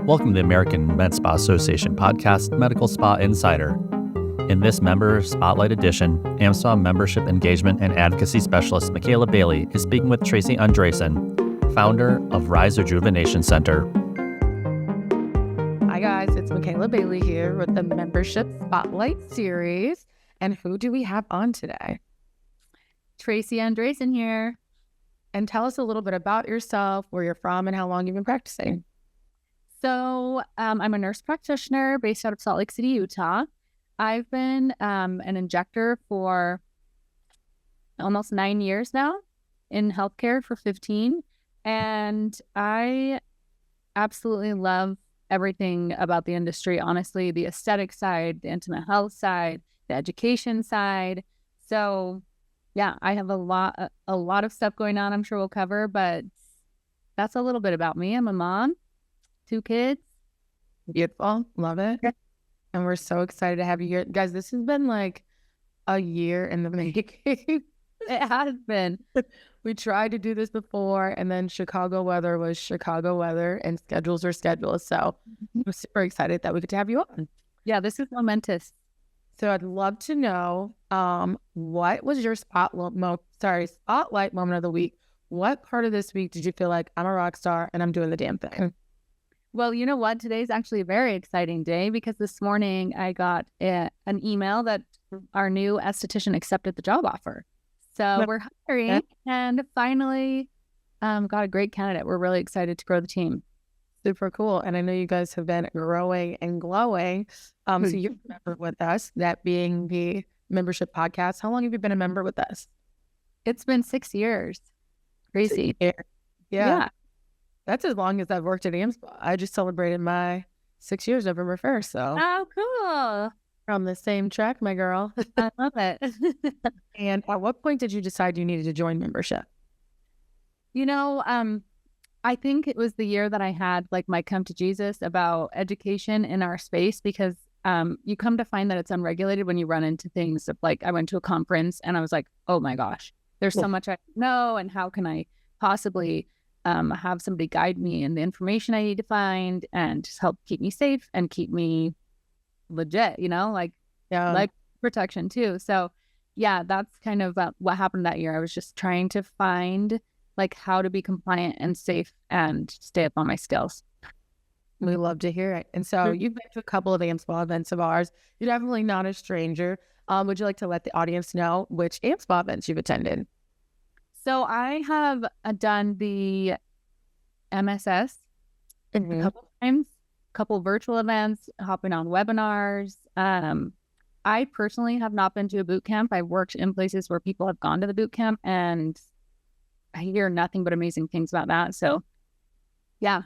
Welcome to the American Med Spa Association podcast, Medical Spa Insider. In this member spotlight edition, AmSpa membership engagement and advocacy specialist Michaela Bailey is speaking with Traci Andreason, founder of Rise Rejuvenation Center. Hi guys, it's Michaela Bailey here with the membership spotlight series. And who do we have on today? Traci Andreason here. And tell us a little bit about yourself, where you're from, and how long you've been practicing. So I'm a nurse practitioner based out of Salt Lake City, Utah. I've been an injector for almost 9 years now, in healthcare for 15. And I absolutely love everything about the industry, honestly, the aesthetic side, the intimate health side, the education side. So yeah, I have a lot of stuff going on I'm sure we'll cover, but that's a little bit about me. I'm a mom, 2 kids. Beautiful. Love it. Yeah. And we're so excited to have you here. Guys, this has been like a year in the making. It has been. We tried to do this before, and then Chicago weather was Chicago weather, and schedules are schedules. So I'm super excited that we get to have you on. Yeah, this is momentous. So I'd love to know, what was your spotlight moment of the week? What part of this week did you feel like I'm a rock star and I'm doing the damn thing? Well, you know what? Today's actually a very exciting day because this morning I got an email that our new esthetician accepted the job offer. So we're hiring and finally got a great candidate. We're really excited to grow the team. Super cool. And I know you guys have been growing and glowing. So you've been a member with us, that being the membership podcast. How long have you been a member with us? It's been 6 years. Crazy. Yeah. That's as long as I've worked at AmSpa. I just celebrated my 6 years November 1st. So oh, cool. From the same track, my girl. I love it. And at what point did you decide you needed to join membership? You know, I think it was the year that I had like my come to Jesus about education in our space, because you come to find that it's unregulated when you run into things of, like, I went to a conference and I was like, oh my gosh, there's so much I know, and how can I possibly have somebody guide me in the information I need to find and just help keep me safe and keep me legit, like protection too. So yeah, that's kind of what happened that year. I was just trying to find like how to be compliant and safe and stay up on my skills. We love to hear it. And so you've been to a couple of AmSpa events of ours. You're definitely not a stranger. Would you like to let the audience know which AmSpa events you've attended? So I have done the MSS a couple times, couple virtual events, hopping on webinars. I personally have not been to a boot camp. I've worked in places where people have gone to the boot camp, and I hear nothing but amazing things about that. So yeah.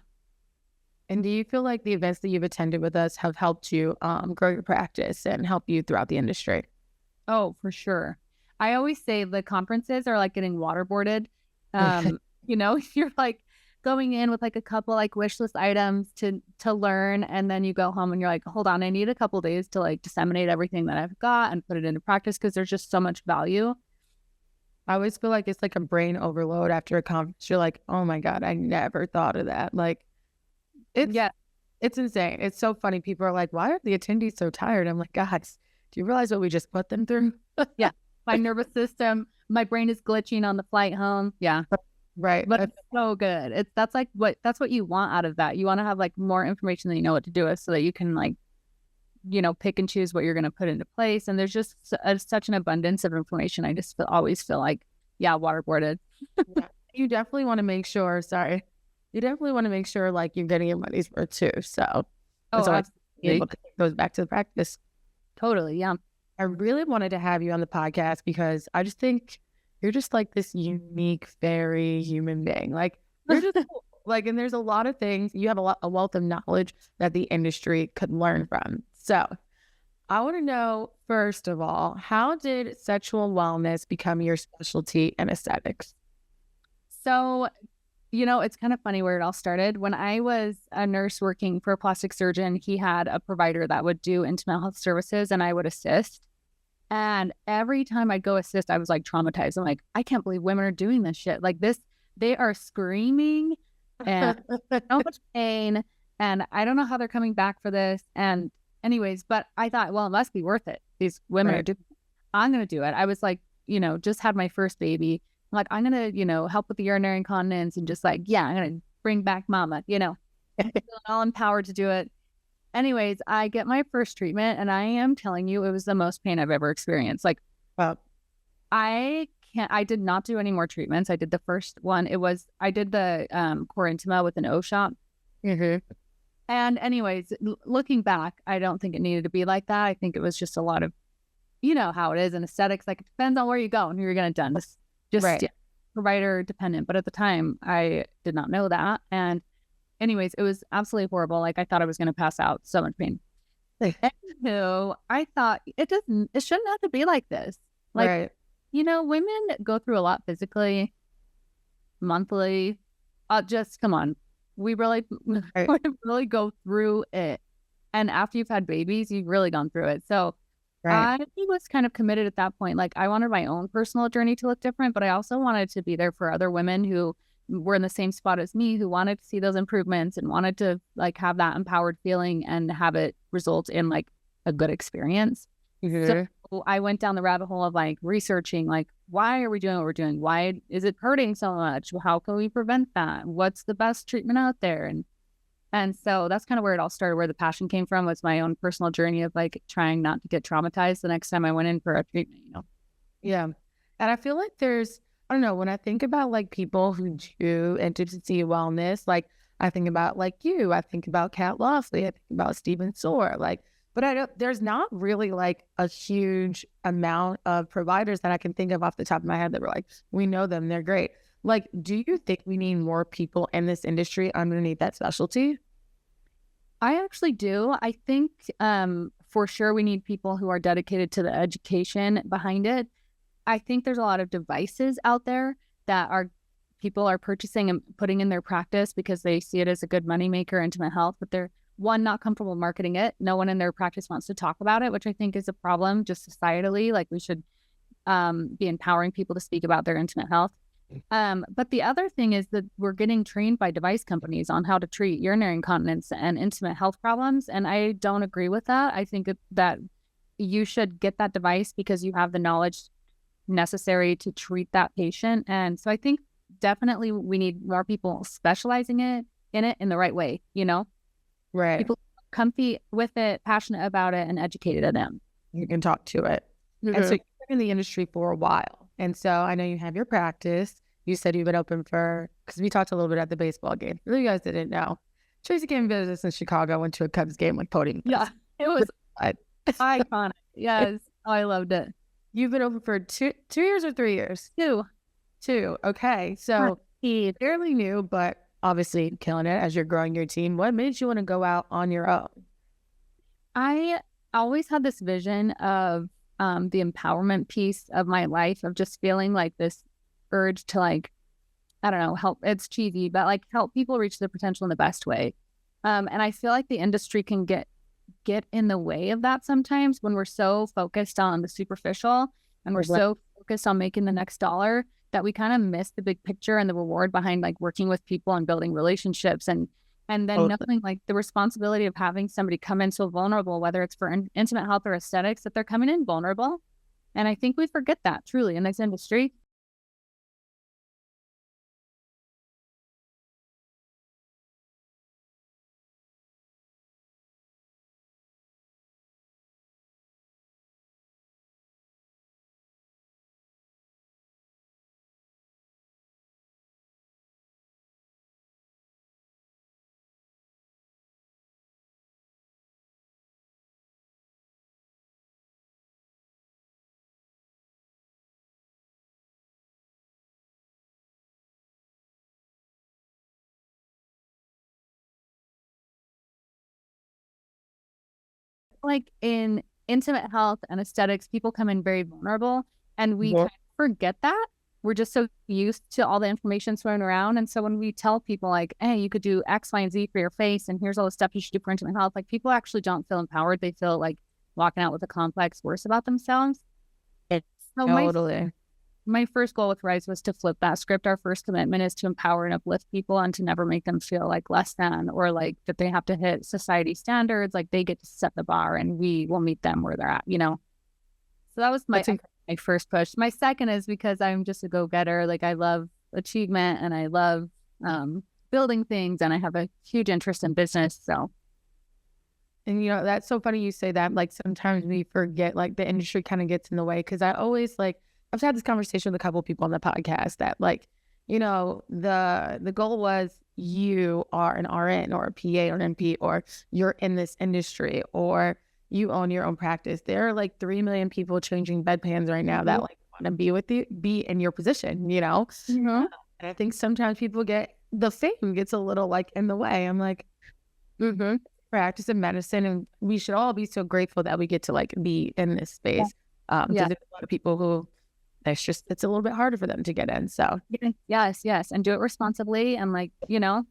And do you feel like the events that you've attended with us have helped you grow your practice and help you throughout the industry? Oh, for sure. I always say the conferences are like getting waterboarded. You're like going in with like a couple like wish list items to learn, and then you go home and you're like, hold on, I need a couple days to like disseminate everything that I've got and put it into practice, because there's just so much value. I always feel like it's like a brain overload after a conference. You're like, oh my God, I never thought of that. Like, it's insane. It's so funny. People are like, why are the attendees so tired? I'm like, guys, do you realize what we just put them through? Yeah. My nervous system, my brain is glitching on the flight home. Yeah. Right. But it's so good. That's what you want out of that. You want to have like more information than you know what to do with, so that you can like, pick and choose what you're going to put into place. And there's just such an abundance of information. I just always feel like, waterboarded. Yeah. You definitely want to make sure, like you're getting your money's worth too. So it goes back to the practice. Totally. Yeah. I really wanted to have you on the podcast because I just think you're just like this unique, very human being. Like, you're just cool. Like, and there's a lot of things. You have a wealth of knowledge that the industry could learn from. So I want to know, first of all, how did sexual wellness become your specialty in aesthetics? So, it's kind of funny where it all started. When I was a nurse working for a plastic surgeon, he had a provider that would do intimate health services, and I would assist. And every time I'd go assist, I was like traumatized. I'm like, I can't believe women are doing this shit. Like this, they are screaming and so much pain. And I don't know how they're coming back for this. And anyways, but I thought, well, it must be worth it. These women are doing it. I'm going to do it. I was like, just had my first baby. I'm like, I'm going to, help with the urinary incontinence and just like, yeah, I'm going to bring back mama, feeling all empowered to do it. Anyways, I get my first treatment and I am telling you, it was the most pain I've ever experienced. Like, Wow. I did not do any more treatments. I did the first one. I did the core intima with an O shot. Mm-hmm. And anyways, looking back, I don't think it needed to be like that. I think it was just a lot of, how it is in aesthetics. Like, it depends on where you go and who you're going to done. This just provider dependent. But at the time, I did not know that. And anyways, it was absolutely horrible. Like, I thought I was going to pass out. So much pain. So I thought it shouldn't have to be like this. Like, women go through a lot physically, monthly. Just come on. We really, really go through it. And after you've had babies, you've really gone through it. So I was kind of committed at that point. Like, I wanted my own personal journey to look different, but I also wanted to be there for other women who were in the same spot as me, who wanted to see those improvements and wanted to like have that empowered feeling and have it result in like a good experience. Mm-hmm. So I went down the rabbit hole of like researching, like, why are we doing what we're doing? Why is it hurting so much? How can we prevent that? What's the best treatment out there? And so that's kind of where it all started, where the passion came from, was my own personal journey of like trying not to get traumatized the next time I went in for a treatment, Yeah. And I feel like I don't know, when I think about like people who do intimacy wellness, like I think about like you, I think about Kat Lofley, I think about Stephen Soar, like, but there's not really like a huge amount of providers that I can think of off the top of my head that were like, we know them, they're great. Like, do you think we need more people in this industry underneath that specialty? I actually do. I think for sure we need people who are dedicated to the education behind it. I think there's a lot of devices out there that people are purchasing and putting in their practice because they see it as a good moneymaker, intimate health, but they're not comfortable marketing it. No one in their practice wants to talk about it, which I think is a problem just societally. Like, we should be empowering people to speak about their intimate health. But the other thing is that we're getting trained by device companies on how to treat urinary incontinence and intimate health problems. And I don't agree with that. I think that you should get that device because you have the knowledge necessary to treat that patient. And so I think definitely we need more people specializing in it in the right way, Right. People comfy with it, passionate about it, and educated in it. You can talk to it. Mm-hmm. And so you've been in the industry for a while. And so I know you have your practice. You said you've been open because we talked a little bit at the baseball game. For you guys that didn't know, Traci came and visited us in Chicago, went to a Cubs game with podium. Yeah, it was iconic. Yes, I loved it. You've been open for 2 years or 3 years? 2. Okay. So fairly new, but obviously killing it as you're growing your team. What made you want to go out on your own? I always had this vision of the empowerment piece of my life, of just feeling like this urge to like, I don't know, help. It's cheesy, but like help people reach their potential in the best way. And I feel like the industry can get in the way of that sometimes when we're so focused on the superficial and we're so focused on making the next dollar that we kind of miss the big picture and the reward behind like working with people and building relationships and then knowing like the responsibility of having somebody come in so vulnerable, whether it's for intimate health or aesthetics, that they're coming in vulnerable. And I think we forget that truly in this industry. Like in intimate health and aesthetics, people come in very vulnerable and we kind of forget that. We're just so used to all the information thrown around. And so when we tell people like, hey, you could do X, Y, and Z for your face, and here's all the stuff you should do for intimate health, like people actually don't feel empowered. They feel like walking out with a complex worse about themselves. Totally. my first goal with Rise was to flip that script. Our first commitment is to empower and uplift people and to never make them feel like less than, or like that they have to hit society standards. Like they get to set the bar and we will meet them where they're at, you know? So that was my first push. My second is because I'm just a go-getter. Like I love achievement and I love building things, and I have a huge interest in business. So. And, you know, that's so funny you say that. Like sometimes we forget, like the industry kind of gets in the way, because I always I've had this conversation with a couple of people on the podcast that like, you know, the goal was you are an RN or a PA or an NP, or you're in this industry, or you own your own practice. There are like 3 million people changing bedpans right now that like want to be in your position, you know? And I think sometimes people the fame gets a little like in the way. I'm like, practice of medicine, and we should all be so grateful that we get to like be in this space. There's a lot of people who it's a little bit harder for them to get in. So yes, and do it responsibly, and like, you know,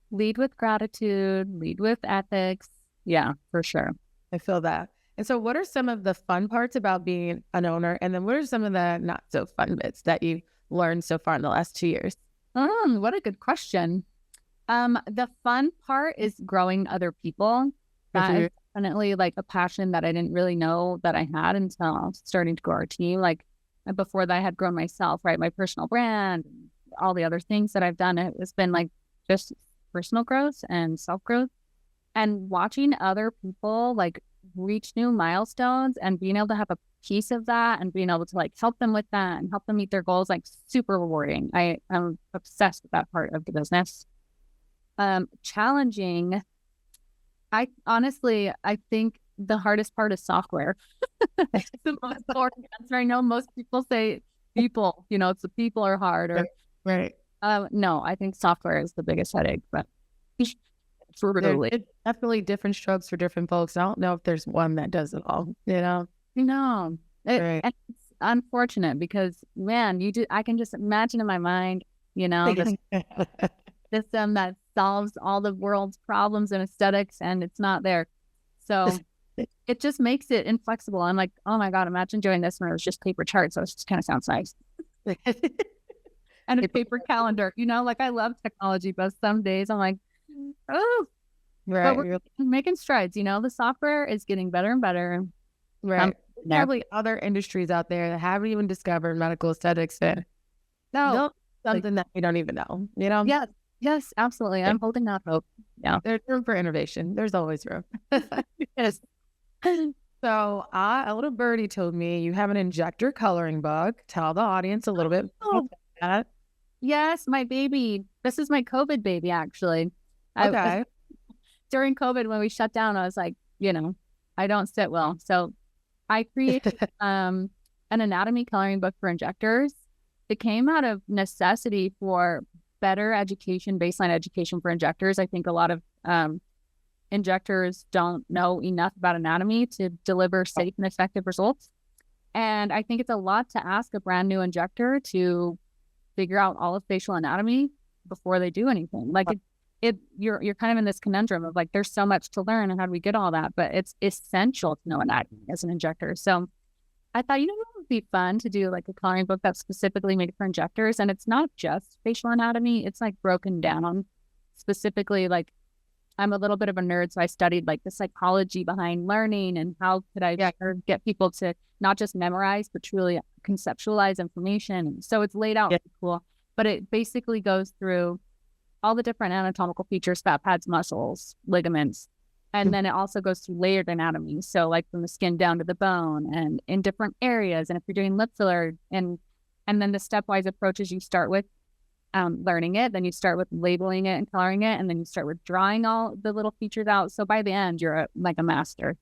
lead with gratitude, lead with ethics. Yeah, for sure. I feel that. And so what are some of the fun parts about being an owner, and then what are some of the not so fun bits that you learned so far in the last 2 years? What a good question. The fun part is growing other people. That is definitely like a passion that I didn't really know that I had until starting to grow our team. Like before that, I had grown myself, right? My personal brand, all the other things that I've done. It's been like just personal growth and self-growth, and watching other people like reach new milestones and being able to have a piece of that and being able to like help them with that and help them meet their goals, like super rewarding. I'm obsessed with that part of the business. Challenging. I think the hardest part is software. It's the most boring answer. I know most people say people, you know, it's the people are hard, or right. No, I think software is the biggest headache, but it's definitely different strokes for different folks. I don't know if there's one that does it all, you know? No. And it's unfortunate because, man, I can just imagine in my mind, you know, this system that solves all the world's problems in aesthetics, and it's not there. So it just makes it inflexible. I'm like, oh my God, imagine doing this when it was just paper charts. So it just kind of sounds nice. And a paper calendar, you know, like I love technology, but some days I'm like, oh, but we're making strides, you know, the software is getting better and better. Right. Probably other industries out there that haven't even discovered medical aesthetics and something that we don't even know, you know? Yes, absolutely. I'm holding out hope. Yeah. There's room for innovation. There's always room. Yes. So a little birdie told me you have an injector coloring book. Tell the audience a little bit about that. Yes, my baby. This is my COVID baby, actually. Okay. During COVID, when we shut down, I was like, you know, I don't sit well. So I created an anatomy coloring book for injectors. It came out of necessity for better education, baseline education for injectors. I think a lot of injectors don't know enough about anatomy to deliver safe and effective results. And I think it's a lot to ask a brand new injector to figure out all of facial anatomy before they do anything. Like you're kind of in this conundrum of like, there's so much to learn and how do we get all that? But it's essential to know anatomy as an injector. So I thought, you know, it would be fun to do like a coloring book that's specifically made for injectors. And it's not just facial anatomy. It's like broken down specifically. Like I'm a little bit of a nerd. So I studied like the psychology behind learning and how could I get people to not just memorize, but truly conceptualize information. So it's laid out really cool, but it basically goes through all the different anatomical features, fat pads, muscles, ligaments. And then it also goes through layered anatomy. So like from the skin down to the bone and in different areas. And if you're doing lip filler and then the stepwise approaches, you start with learning it, then you start with labeling it and coloring it, and then you start with drawing all the little features out. So by the end, you're like a master.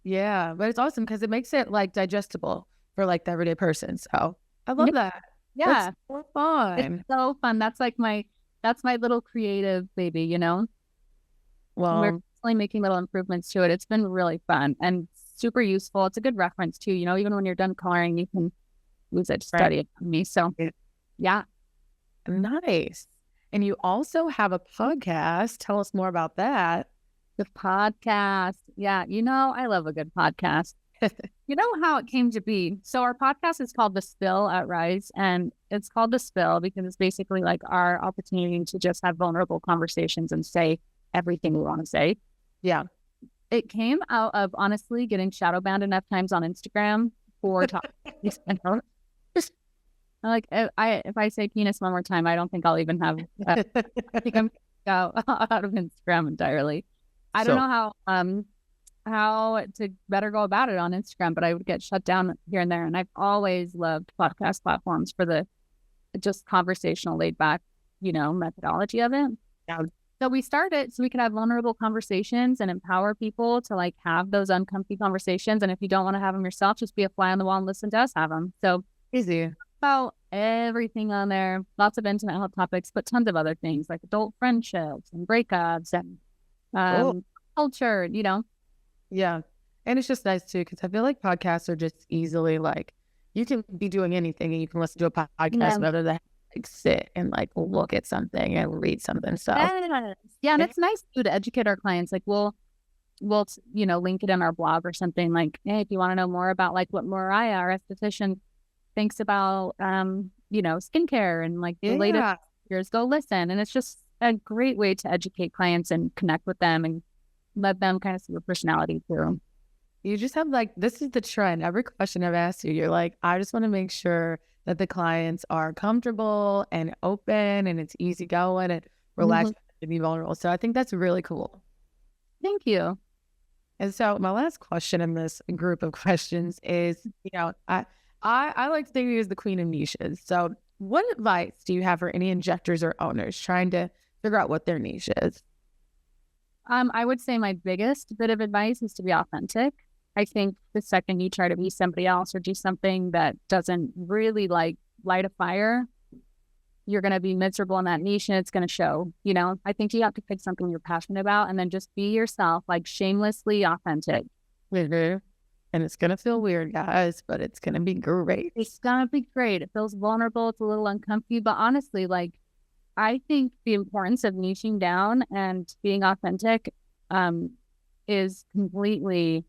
Yeah, but it's awesome because it makes it like digestible for like the everyday person. So I love that. Yeah. It's so fun. It's so fun. That's my little creative baby, you know? Well, we're constantly making little improvements to it. It's been really fun and super useful. It's a good reference too, you know, even when you're done coloring, you can use it to study it on me. So yeah. Nice. And you also have a podcast. Tell us more about that. The podcast. Yeah. You know, I love a good podcast. You know how it came to be. So our podcast is called The Spill at Rise, and it's called The Spill because it's basically like our opportunity to just have vulnerable conversations and say everything we want to say. Yeah. It came out of honestly getting shadow banned enough times on Instagram for topics. Like if I say penis one more time, I don't think I'll even have. I think I'm out of Instagram entirely. I don't know how to better go about it on Instagram, but I would get shut down here and there. And I've always loved podcast platforms for the just conversational, laid back, methodology of it. Yeah. So we started so we could have vulnerable conversations and empower people to like have those uncomfy conversations. And if you don't want to have them yourself, just be a fly on the wall and listen to us have them. So Easy. About everything on there, lots of intimate health topics, but tons of other things like adult friendships and breakups and culture, Yeah. And it's just nice too, because I feel like podcasts are just easily like, you can be doing anything and you can listen to a podcast rather than like sit and like look at something and read something. So yeah, and it's nice too to educate our clients. Like we'll link it in our blog or something like, hey, if you want to know more about like what Mariah, our esthetician, thinks about skincare and like the latest years, go listen. And it's just a great way to educate clients and connect with them and let them kind of see your personality too. You just have like, this is the trend. Every question I've asked you, you're like, I just want to make sure that the clients are comfortable and open and it's easy going and relaxed to be vulnerable. So I think that's really cool. Thank you. And so my last question in this group of questions is, I like to think of you as the queen of niches. So what advice do you have for any injectors or owners trying to figure out what their niche is? I would say my biggest bit of advice is to be authentic. I think the second you try to be somebody else or do something that doesn't really like light a fire, you're going to be miserable in that niche and it's going to show, I think you have to pick something you're passionate about and then just be yourself, like shamelessly authentic. Mm-hmm. And it's going to feel weird, guys, but it's going to be great. It's going to be great. It feels vulnerable. It's a little uncomfortable, but honestly, like, I think the importance of niching down and being authentic is completely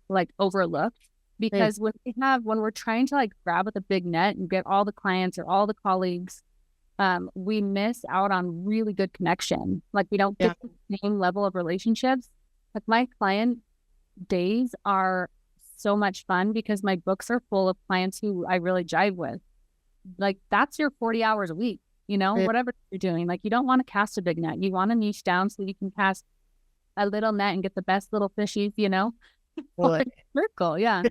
like overlooked because when we're trying to like grab with a big net and get all the clients or all the colleagues, we miss out on really good connection. Like we don't get the same level of relationships. Like my client days are so much fun because my books are full of clients who I really jive with. Like that's your 40 hours a week, whatever you're doing. Like you don't want to cast a big net. You want to niche down so you can cast a little net and get the best little fishies, Well, circle. Yeah.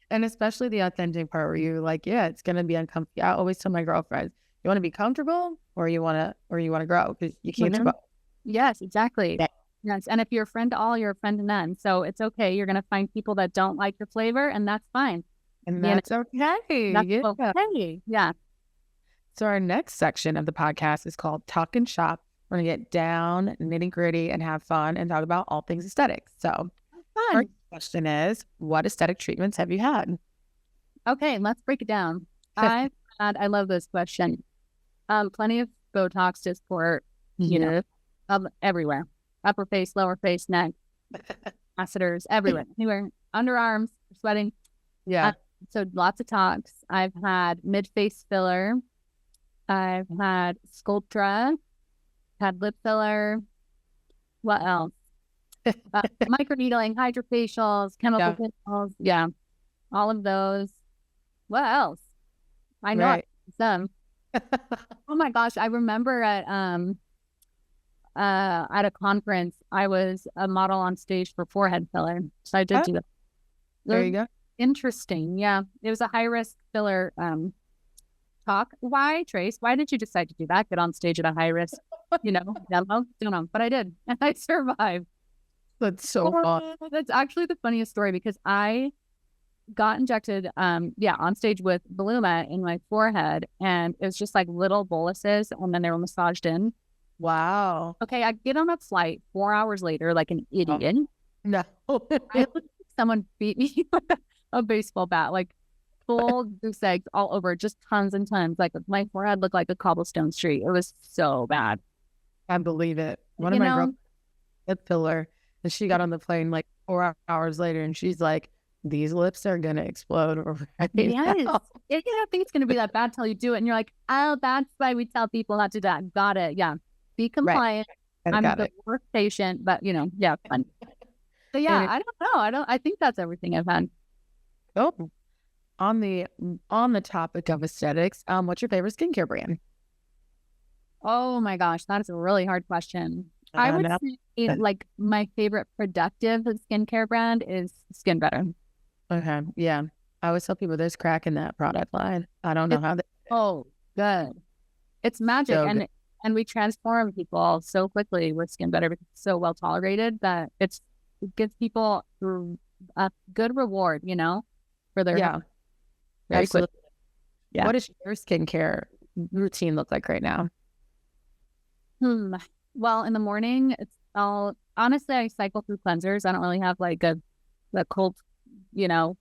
And especially the authentic part where you're like, it's going to be uncomfortable. I always tell my girlfriends, you want to be comfortable or you want to grow because you can't do both. Yes, exactly. Yeah. Yes. And if you're a friend to all, you're a friend to none. So it's okay. You're going to find people that don't like your flavor and that's fine. And that's okay. That's okay. Yeah. So our next section of the podcast is called Talk and Shop. We're going to get down, nitty gritty and have fun and talk about all things aesthetics. So our question is, what aesthetic treatments have you had? Okay, let's break it down. I love this question. Plenty of Botox, Dysport, everywhere. Upper face, lower face, neck, masseters, everywhere. Anywhere. Underarms, sweating. Yeah. So lots of tox. I've had mid-face filler. I've had Sculptra. Had lip filler. What else? Microneedling, hydrofacials, chemical facials. Yeah. All of those. What else? I know some. Oh my gosh. I remember at a conference, I was a model on stage for forehead filler. So I did do that. There you go. Interesting. Yeah. It was a high risk filler talk. Why, Trace? Why did you decide to do that? Get on stage at a high risk, don't know. But I did. And I survived. That's so fun. That's actually the funniest story because I got injected on stage with Voluma in my forehead and it was just like little boluses and then they were massaged in. Wow. Okay, I get on a flight 4 hours later like an idiot. No. I looked like someone beat me with a baseball bat, like full goose eggs all over, just tons and tons. Like my forehead looked like a cobblestone street. It was so bad. I believe it. One of my girls had filler and she got on the plane like 4 hours later and she's like, these lips are gonna explode right Yes. now. You don't think it's going to be that bad till you do it. And you're like, oh, that's why we tell people not to do that. Got it. Yeah. Be compliant. I I'm got the it. worst patient, but yeah, fun. So yeah, I don't know. I think that's everything I've had. Oh, on the topic of aesthetics, what's your favorite skincare brand? Oh my gosh, that is a really hard question. I would say like my favorite productive skincare brand is Skin Better. Okay, yeah. I always tell people there's crack in that product line. I don't know how they. Oh, good. It's magic, So and we transform people so quickly with Skin Better because it's so well tolerated that it gives people a good reward, for their Yeah, health very absolutely. quickly. Yeah. What does your skincare routine look like right now? Well, in the morning, honestly, I cycle through cleansers. I don't really have like a cold,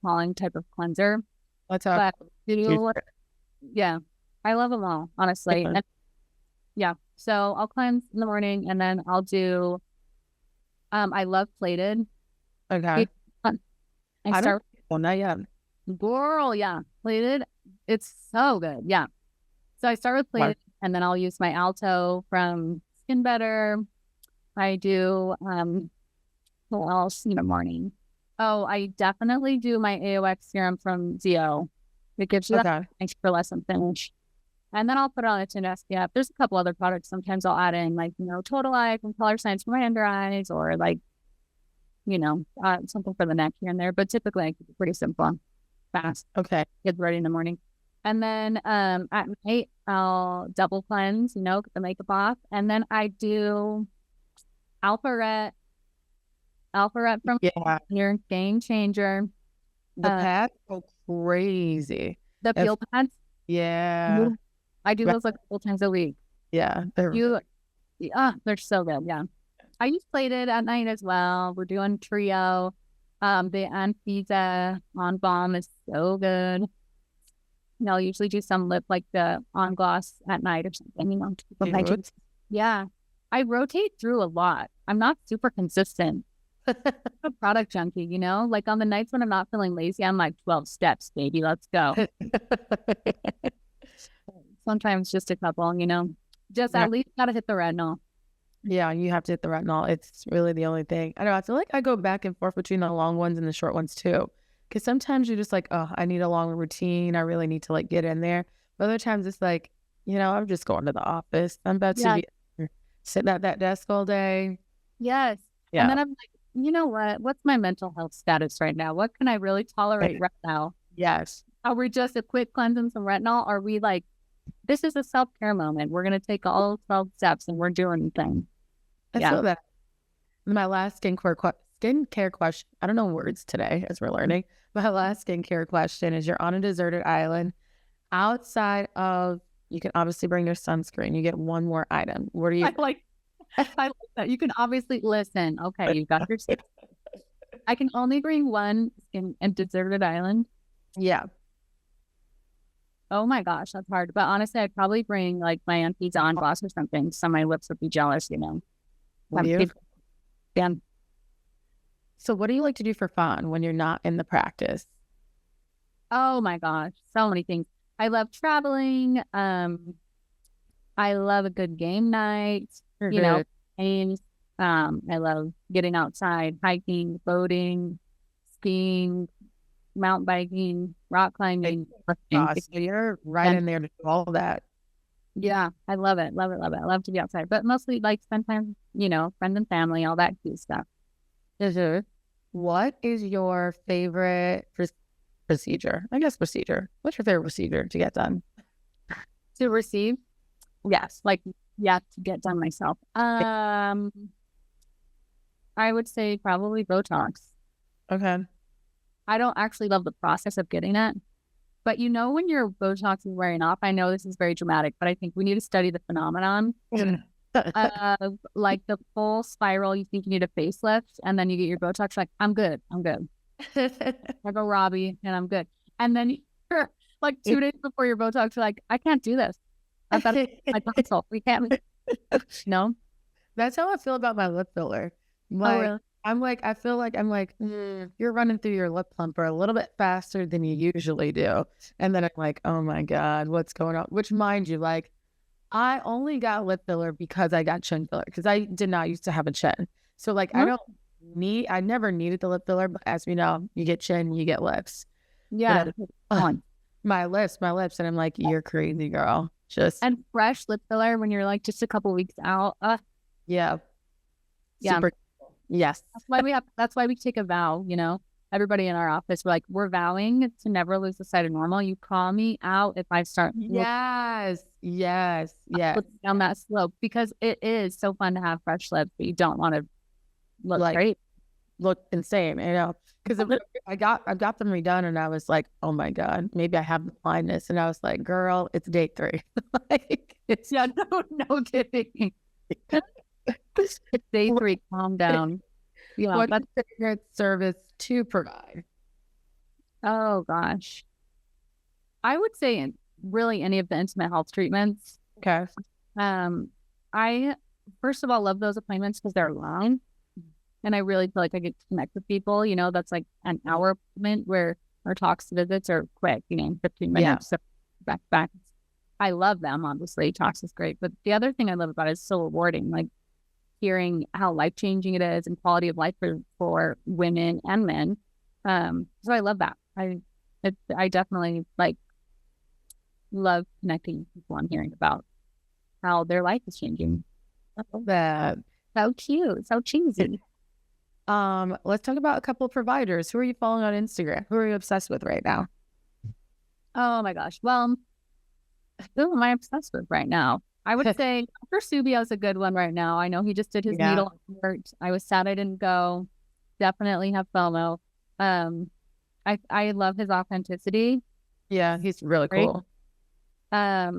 calling type of cleanser. Let's talk. Yeah, I love them all, honestly. Okay. And yeah, so I'll cleanse in the morning, and then I'll do. I love plated. Okay. I start. Well, not yet. Girl, yeah, plated. It's so good. Yeah. So I start with plated, and then I'll use my Alto from Skin Better. I do what else in the morning? Oh, I definitely do my AOX serum from Zio. It gives you that for less than finish. And then I'll put it on a tin SPF. There's a couple other products. Sometimes I'll add in like, Total Eye from Color Science for my under eyes, or like, something for the neck here and there. But typically I keep it pretty simple, fast. Okay. Get ready in the morning. And then at night I'll double cleanse, get the makeup off. And then I do Alpha Ret from your Game Changer. The pads go crazy. The peel pads. Yeah. I do those like a couple times a week. Yeah. They're so good. Yeah. I use plated at night as well. We're doing Trio. The Anfisa on balm is so good. I'll usually do some lip, like the on gloss at night or something. Yeah. I rotate through a lot. I'm not super consistent. I'm a product junkie, like on the nights when I'm not feeling lazy, I'm like 12 steps, baby. Let's go. Sometimes just a couple, at least gotta hit the retinol. Yeah, you have to hit the retinol. It's really the only thing. I know. I feel like I go back and forth between the long ones and the short ones too. Because sometimes you're just like, oh, I need a long routine. I really need to like get in there. But other times it's like, I'm just going to the office. I'm about to be sitting at that desk all day. Yes. Yeah. And then I'm like, you know what? What's my mental health status right now? What can I really tolerate right now? Yes. Are we just a quick cleanse and some retinol? Are we like, this is a self-care moment. We're going to take all 12 steps and we're doing the thing. I feel that. My last skincare question. I don't know words today as we're learning. My last skincare question is: you're on a deserted island. Outside of, you can obviously bring your sunscreen. You get one more item. What are you? I like that. You can obviously listen. Okay, you got your. I can only bring one in a deserted island. Yeah. Oh my gosh, that's hard. But honestly, I'd probably bring like my Anfisa on gloss or something, so my lips would be jealous. Yeah. So what do you like to do for fun when you're not in the practice? Oh my gosh, so many things. I love traveling. I love a good game night. Games. I love getting outside, hiking, boating, skiing, mountain biking, rock climbing. So you're right in there to do all of that. Yeah, I love it. Love it. Love it. I love to be outside, but mostly like spend time, friends and family, all that cute stuff. What is your favorite procedure? I guess procedure. What's your favorite procedure to get done? To receive? Yes. To get done myself. I would say probably Botox. Okay. I don't actually love the process of getting it. But when your Botox is wearing off, I know this is very dramatic, but I think we need to study the phenomenon. Like the full spiral, you think you need a facelift, and then you get your Botox, like, I'm good. I go Robbie, and I'm good. And then you're like 2 days before your Botox, you're like, I can't do this. I've got to my consult. We can't. No, that's how I feel about my lip filler. Like, really? I feel like you're running through your lip plumper a little bit faster than you usually do. And then I'm like, oh my God, what's going on? Which, mind you, like, I only got lip filler because I got chin filler because I did not used to have a chin. So, like, Huh? I never needed the lip filler, but as we know, you get chin, you get lips. Yeah. But On. my lips. And I'm like, you're crazy, girl. Just, And fresh lip filler when you're like just a couple weeks out. yeah. Yeah. Super. Yes. That's why we take a vow, you know. Everybody in our office, we're vowing to never lose the sight of normal. You call me out if I start Yes. down that slope, because it is so fun to have fresh lips, but you don't want to look Like, great. look insane, you know, because I got them redone and I was like, oh my God, maybe I have the blindness. And I was like, girl, it's day 3. Like, it's No kidding. It's day 3. Calm down. Yeah, what favorite service to provide? oh gosh. I would say really any of the intimate health treatments. Okay. I first of all love those appointments because they're long, and I really feel like I get to connect with people. You know, that's like an hour appointment where our talks visits are quick. You know, 15 minutes. So back to back. I love them. Obviously, talks is great, but the other thing I love about it is so rewarding. Like hearing how life changing it is and quality of life for women and men. So I love that. I definitely like love connecting with people and hearing about how their life is changing. I love that. So cute, so cheesy. Let's talk about a couple of providers. Who are you following on Instagram? Who are you obsessed with right now? Oh my gosh. Well, who am I obsessed with right now? I would say Dr. Subio is a good one right now. I know he just did his needle art. I was sad I didn't go. Definitely have FOMO. I love his authenticity. Yeah, he's really cool. I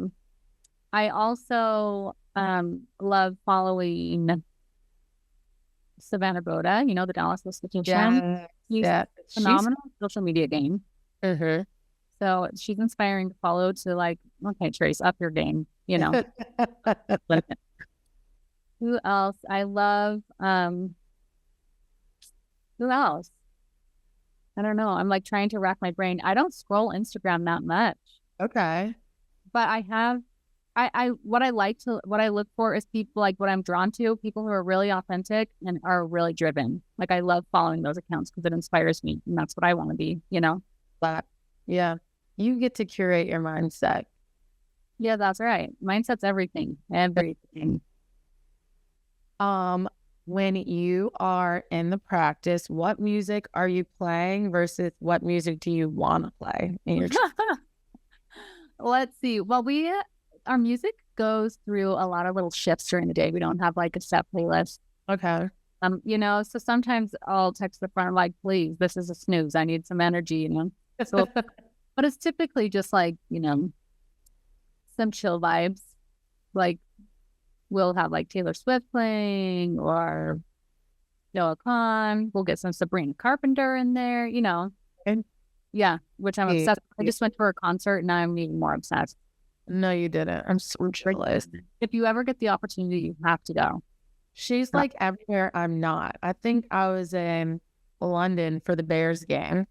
also love following Savannah Boda, you know, the Dallas esthetician. He's phenomenal social media game. Mm-hmm. So she's inspiring to follow, to like, okay, Trace, up your game, you know. Who else? I love, who else? I don't know. I'm like trying to rack my brain. I don't scroll Instagram that much. Okay. But I have, what I look for is people, like what I'm drawn to, people who are really authentic and are really driven. Like I love following those accounts because it inspires me, and that's what I want to be, you know? But yeah, you get to curate your mindset. Yeah, that's right. Mindset's everything. Everything. When you are in the practice, what music are you playing versus what music do you want to play in your Let's see. Well, our music goes through a lot of little shifts during the day. We don't have like a set playlist. Okay. You know, so sometimes I'll text the front like, please, this is a snooze. I need some energy, you know. So, but it's typically just like, you know, some chill vibes. Like we'll have like Taylor Swift playing or Noah Khan. We'll get some Sabrina Carpenter in there, you know. And yeah, which I'm obsessed with. I just went to her concert and I'm even more obsessed. No, you didn't. I'm so jealous. If you ever get the opportunity, you have to go. She's like everywhere I'm not. I think I was in London for the Bears game.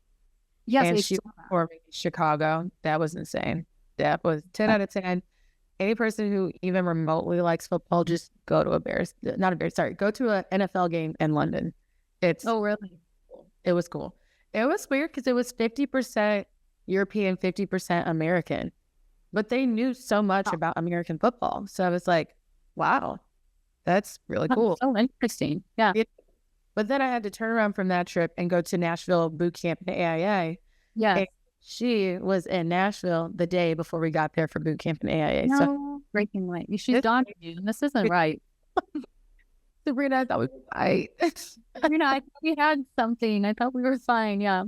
Yes, and she was performing in Chicago. That was insane. That was 10 out of 10. Any person who even remotely likes football, just go to go to an NFL game in London. Oh, really? It was cool. It was weird because it was 50% European, 50% American. But they knew so much about American football. So I was like, wow, that's really cool. Oh, interesting. Yeah. But then I had to turn around from that trip and go to Nashville boot camp in AIA. Yeah. She was in Nashville the day before we got there for boot camp in AIA. No, so breaking light. She's dodging you. This isn't right. Sabrina, I thought we were right. Sabrina, I thought we had something. I thought we were fine. Yeah.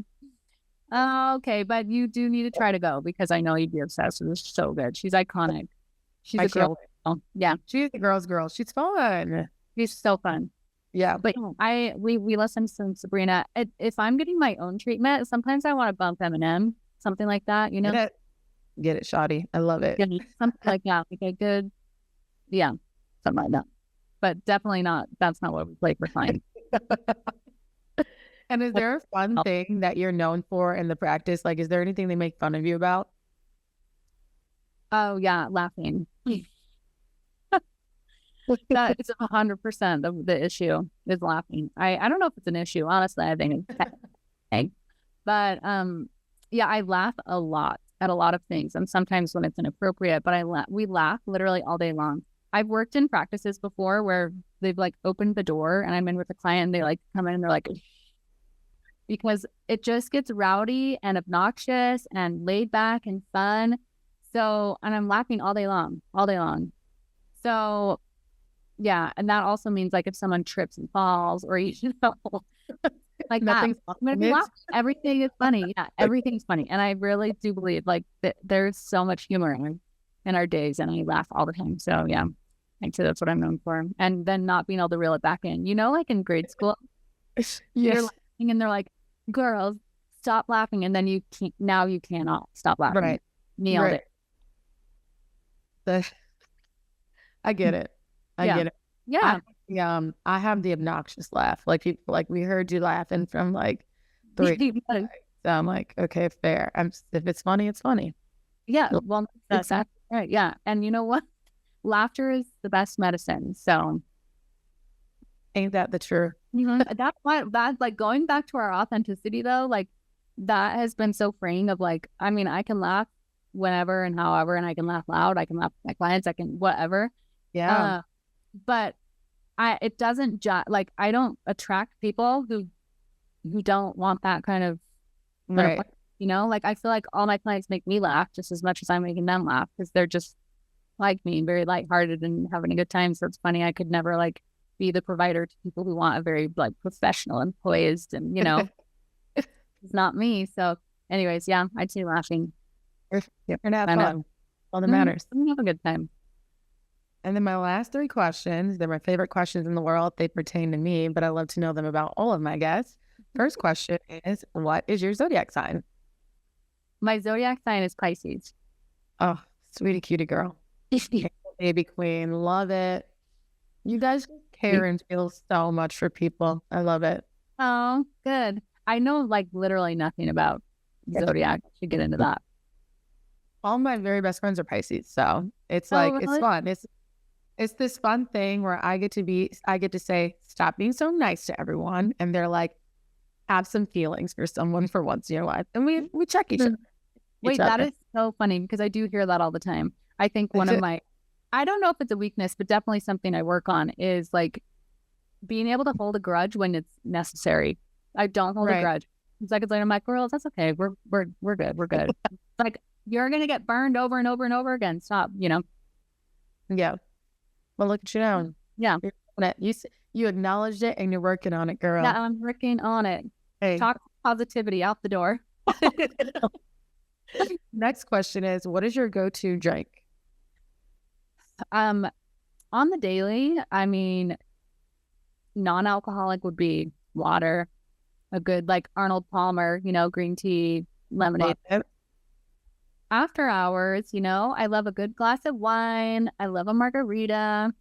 Okay, but you do need to try to go because I know you'd be obsessed with her. She's so good. She's iconic. She's a girl. Yeah. She's a girl's girl. She's fun. She's so fun. Yeah. But we listen to Sabrina. If I'm getting my own treatment, sometimes I want to bump Eminem, something like that, you know? Get it, shoddy. I love it. Something like that. Like a good, yeah, something like that. But definitely not, that's not what we play for fine. And is there a fun thing that you're known for in the practice? Like, is there anything they make fun of you about? Oh yeah, laughing. That is 100% the issue is laughing. I don't know if it's an issue, honestly. I think it's okay. But yeah, I laugh a lot at a lot of things, and sometimes when it's inappropriate. But we laugh literally all day long. I've worked in practices before where they've like opened the door and I'm in with a client and they like come in and they're like, because it just gets rowdy and obnoxious and laid back and fun. So, and I'm laughing all day long. So yeah, and that also means like if someone trips and falls or like that, everything is funny. Yeah, everything's funny, and I really do believe like that there's so much humor in our days, and I laugh all the time. So yeah, I'd say that's what I'm known for. And then not being able to reel it back in. Like in grade school, you're laughing, and they're like, "Girls, stop laughing," and then you cannot stop laughing. Right, me all day. I get it. I get it. Yeah. I have the obnoxious laugh. Like people like we heard you laughing from like 3. So I'm like, okay, fair. If it's funny, it's funny. Yeah. Well, that's exactly right. Yeah. And you know what? Laughter is the best medicine. So ain't that the truth? That's why like going back to our authenticity though, like that has been so freeing of like, I mean, I can laugh whenever and however, and I can laugh loud. I can laugh at my clients. I can whatever. Yeah. But it doesn't like I don't attract people who don't want that kind of right. Like I feel like all my clients make me laugh just as much as I'm making them laugh because they're just like me, very lighthearted and having a good time. So it's funny. I could never like be the provider to people who want a very like professional and poised and it's not me. So anyways, yeah, I'd say laughing. You're gonna have fun. All that matters. Have a good time. And then my last 3 questions, they're my favorite questions in the world. They pertain to me, but I love to know them about all of my guests. First question is, what is your zodiac sign? My zodiac sign is Pisces. Oh, sweetie cutie girl. Baby queen. Love it. You guys care and feel so much for people. I love it. Oh, good. I know like literally nothing about zodiac. I should get into that. All my very best friends are Pisces. So it's like, really? It's fun. It's this fun thing where I get to say, stop being so nice to everyone. And they're like, have some feelings for someone for once in your life. And we check each other. Wait, that is so funny because I do hear that all the time. I think one of my, I don't know if it's a weakness, but definitely something I work on is like being able to hold a grudge when it's necessary. I don't hold a grudge. Seconds later, I'm like, girls, that's okay. We're good. We're good. Like, you're going to get burned over and over and over again. Stop, Yeah. Well, look at you now. Yeah. You acknowledged it and you're working on it, girl. Yeah, I'm working on it. Hey. Talk positivity out the door. Next question is, what is your go-to drink? On the daily, I mean, non-alcoholic would be water, a good like Arnold Palmer, green tea, lemonade. After hours, I love a good glass of wine. I love a margarita.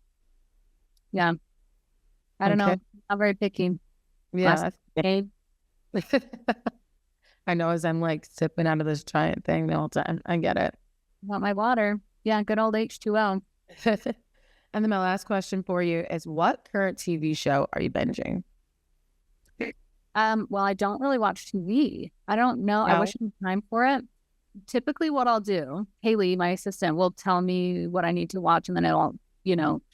Yeah. I don't know. I'm very picky. Yeah. I know as I'm like sipping out of this giant thing the whole time. I get it. Want my water. Yeah. Good old H2O. And then my last question for you is, what current TV show are you binging? Well, I don't really watch TV. I don't know. No. I wish I had time for it. Typically what I'll do, Haley, my assistant, will tell me what I need to watch and then I'll,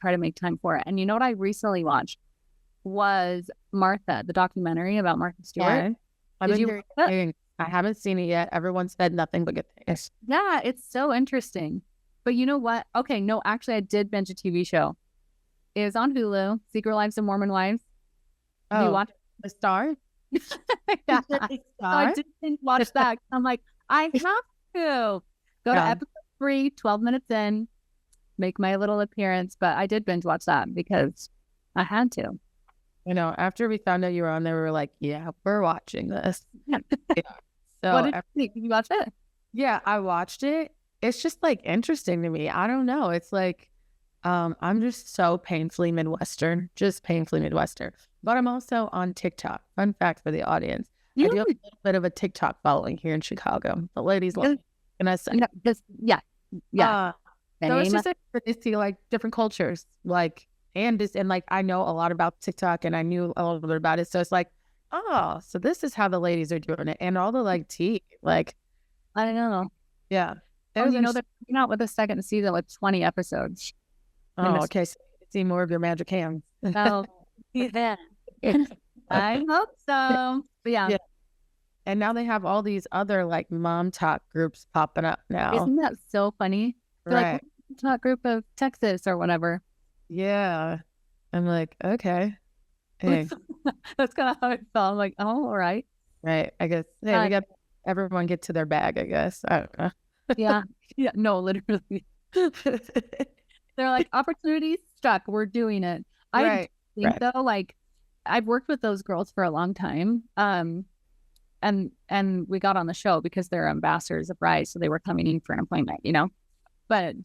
try to make time for it. And you know what I recently watched was Martha, the documentary about Martha Stewart. Yeah. I haven't seen it yet. Everyone said nothing but good things. Yeah, it's so interesting. But you know what? Okay, no, actually I did binge a TV show. It was on Hulu, Secret Lives of Mormon Wives. Oh, you watch The Star? Yeah. So I didn't watch that. I'm like, I have to go to episode 3, 12 minutes in, make my little appearance. But I did binge watch that because I had to. After we found out you were on there, we were like, yeah, we're watching this. Yeah. So what did you think? Did you watch it? Yeah, I watched it. It's just like interesting to me. I don't know. It's like, I'm just so painfully Midwestern, but I'm also on TikTok. Fun fact for the audience. I do have a little bit of a TikTok following here in Chicago. The ladies love it. And I say, Yeah. so it's just interesting to see like different cultures, like, and like I know a lot about TikTok and I knew a little bit about it. So it's like, oh, so this is how the ladies are doing it. And all the like tea, like, I don't know. yeah. They're coming out with a second season with 20 episodes. Oh, okay. So see more of your magic hands. Oh, yeah. I hope so. But yeah. And now they have all these other like mom talk groups popping up now. Isn't that so funny? They're Right. like, talk group of Texas or whatever. Yeah. I'm like, okay. Hey. That's kind of how it felt. I'm like, oh, all right. Right. I guess, hey, we got everyone get to their bag, I guess. I don't know. Yeah. No, literally. They're like, opportunities struck. We're doing it. I think though, like, I've worked with those girls for a long time. And we got on the show because they're ambassadors of Rise, so they were coming in for an appointment, But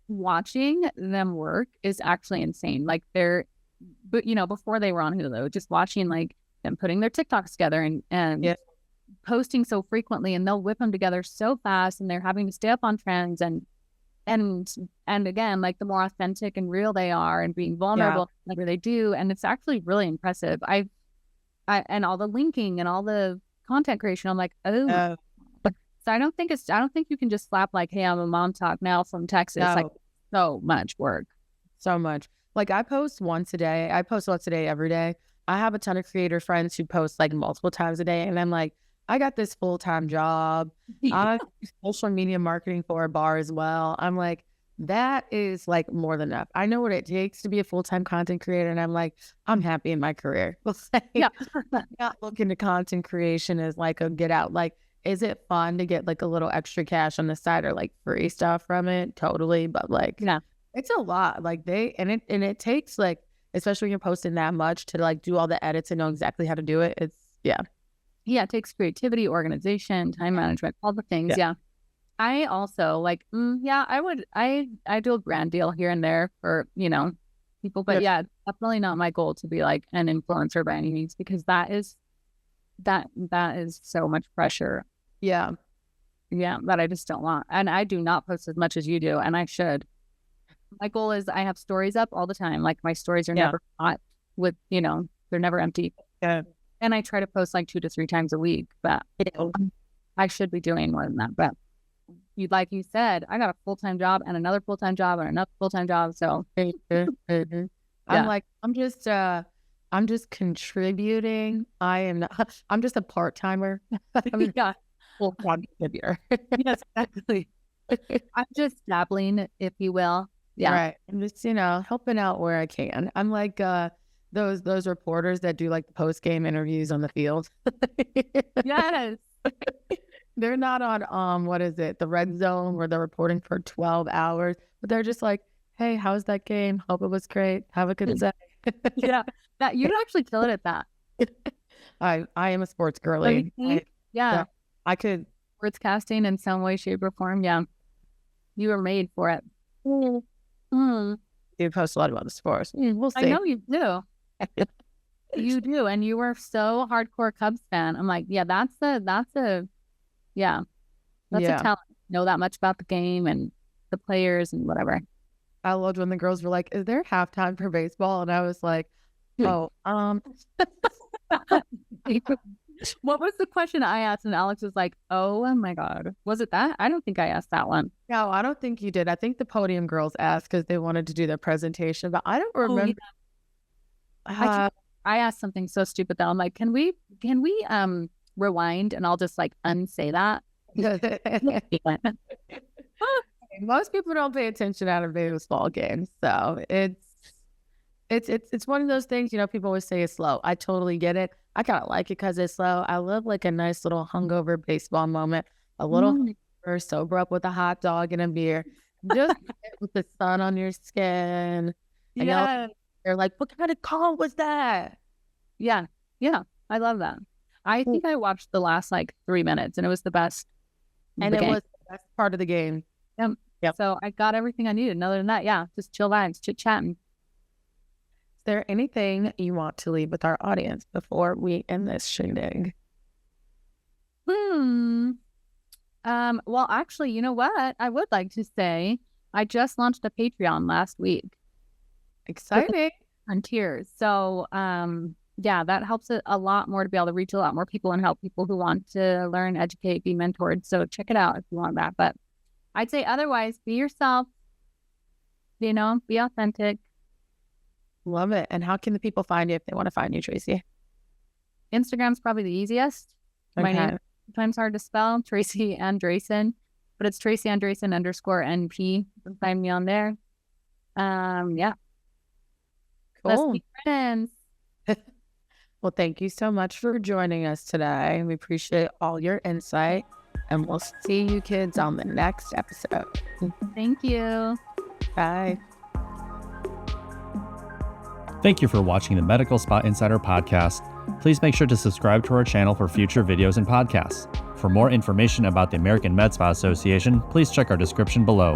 watching them work is actually insane. Like but before they were on Hulu, just watching like them putting their TikToks together and posting so frequently, and they'll whip them together so fast, and they're having to stay up on trends and again, like the more authentic and real they are and being vulnerable, whatever they do, and it's actually really impressive. I and all the linking and all the content creation, I'm like, so I don't think you can just slap like, hey, I'm a mom talk now from Texas. Like, so much work. So much. Like I post once a day. I post once a day every day. I have a ton of creator friends who post like multiple times a day. And I'm like, I got this full-time job. I do social media marketing for a bar as well. I'm like, that is like more than enough. I know what it takes to be a full-time content creator. And I'm like, I'm happy in my career. Not looking to content creation as like a get out. Like, is it fun to get like a little extra cash on the side or like free stuff from it? Totally. But like, it's a lot. Like it takes like, especially when you're posting that much to like do all the edits and know exactly how to do it. It's it takes creativity, organization, time management, all the things. Yeah. I also like, I do a brand deal here and there for, people, but definitely not my goal to be like an influencer by any means, because that is so much pressure. Yeah. That I just don't want. And I do not post as much as you do. And I should. My goal is I have stories up all the time. Like my stories are never hot with, they're never empty. Yeah. And I try to post like 2 to 3 times a week, but I should be doing more than that. But like you said, I got a full-time job and another full-time job and another full-time job. So I'm like, I'm just contributing. I'm just a part-timer. I'm full-time contributor. Yes, exactly. I'm just dabbling, if you will. Yeah. Right. I'm just, helping out where I can. I'm like those reporters that do like the post-game interviews on the field. Yes. They're not on what is it, the red zone where they're reporting for 12 hours, but they're just like, hey, how's that game? Hope it was great. Have a good day. That you'd actually kill it at that. I am a sports girly. I could sports casting in some way, shape, or form. Yeah, you were made for it. You post a lot about the sports. We'll see. I know you do. You do, and you were so hardcore Cubs fan. I'm like, that's a talent. Know that much about the game and the players and whatever. I loved when the girls were like, is there halftime for baseball? And I was like, what was the question I asked? And Alex was like, oh my God, was it that? I don't think I asked that one. No, I don't think you did. I think the podium girls asked because they wanted to do their presentation, but I don't remember. I asked something so stupid that I'm like, can we rewind and I'll just like unsay that? Most people don't pay attention out of baseball games, so it's one of those things. People always say it's slow. I totally get it. I kind of like it because it's slow. I love like a nice little hungover baseball moment, a little hungover, sober up with a hot dog and a beer, just with the sun on your skin. Yeah, they're like, what kind of call was that? Yeah, I love that. I think I watched the last like 3 minutes, and it was the best. And it was the best part of the game. Yep. So I got everything I needed. And other than that, just chill vibes, chit chatting. there anything you want to leave with our audience before we end this shindig? Well, actually, you know what? I would like to say I just launched a Patreon last week. Exciting. Frontiers. So, yeah, that helps it a lot more to be able to reach a lot more people and help people who want to learn, educate, be mentored. So check it out if you want that. But I'd say otherwise, be yourself, be authentic. Love it. And how can the people find you if they want to find you, Traci? Instagram's probably the easiest. My name is sometimes hard to spell, Traci Andreason, but it's Traci Andreason _NP. You can find me on there. Yeah. Cool. Let's be friends. Well, thank you so much for joining us today. We appreciate all your insight, and we'll see you kids on the next episode. Thank you. Bye. Thank you for watching the Medical Spa Insider podcast. Please make sure to subscribe to our channel for future videos and podcasts. For more information about the American Med Spa Association, please check our description below.